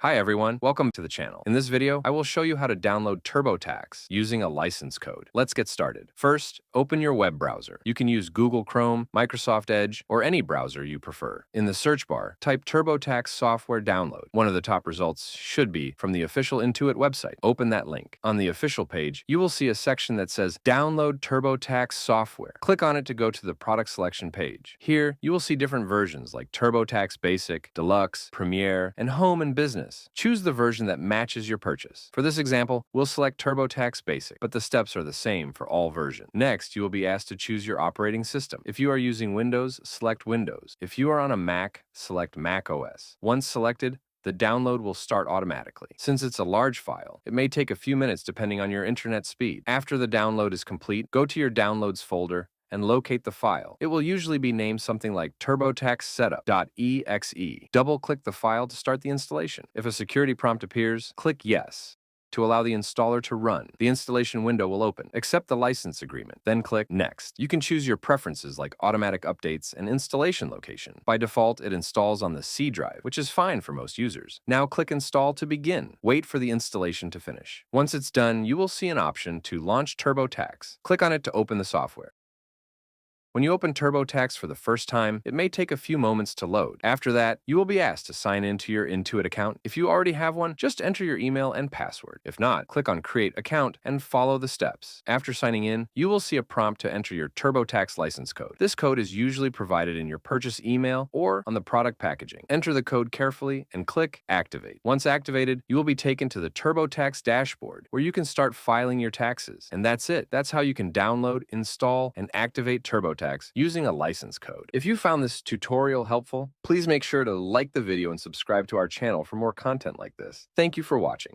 Hi everyone, welcome to the channel. In this video, I will show you how to download TurboTax using a license code. Let's get started. First, open your web browser. You can use Google Chrome, Microsoft Edge, or any browser you prefer. In the search bar, type TurboTax software download. One of the top results should be from the official Intuit website. Open that link. On the official page, you will see a section that says Download TurboTax software. Click on it to go to the product selection page. Here, you will see different versions like TurboTax Basic, Deluxe, Premier, and Home and Business. Choose the version that matches your purchase. For this example, we'll select TurboTax Basic, but the steps are the same for all versions. Next, you will be asked to choose your operating system. If you are using Windows, select Windows. If you are on a Mac, select Mac OS. Once selected, the download will start automatically. Since it's a large file, it may take a few minutes depending on your internet speed. After the download is complete, go to your Downloads folder and locate the file. It will usually be named something like TurboTax Setup.exe. Double-click the file to start the installation. If a security prompt appears, click Yes to allow the installer to run. The installation window will open. Accept the license agreement, then click Next. You can choose your preferences like automatic updates and installation location. By default, it installs on the C drive, which is fine for most users. Now click Install to begin. Wait for the installation to finish. Once it's done, you will see an option to launch TurboTax. Click on it to open the software. When you open TurboTax for the first time, it may take a few moments to load. After that, you will be asked to sign into your Intuit account. If you already have one, just enter your email and password. If not, click on Create Account and follow the steps. After signing in, you will see a prompt to enter your TurboTax license code. This code is usually provided in your purchase email or on the product packaging. Enter the code carefully and click Activate. Once activated, you will be taken to the TurboTax dashboard where you can start filing your taxes. And that's it. That's how you can download, install, and activate TurboTax using a license code. If you found this tutorial helpful, please make sure to like the video and subscribe to our channel for more content like this. Thank you for watching.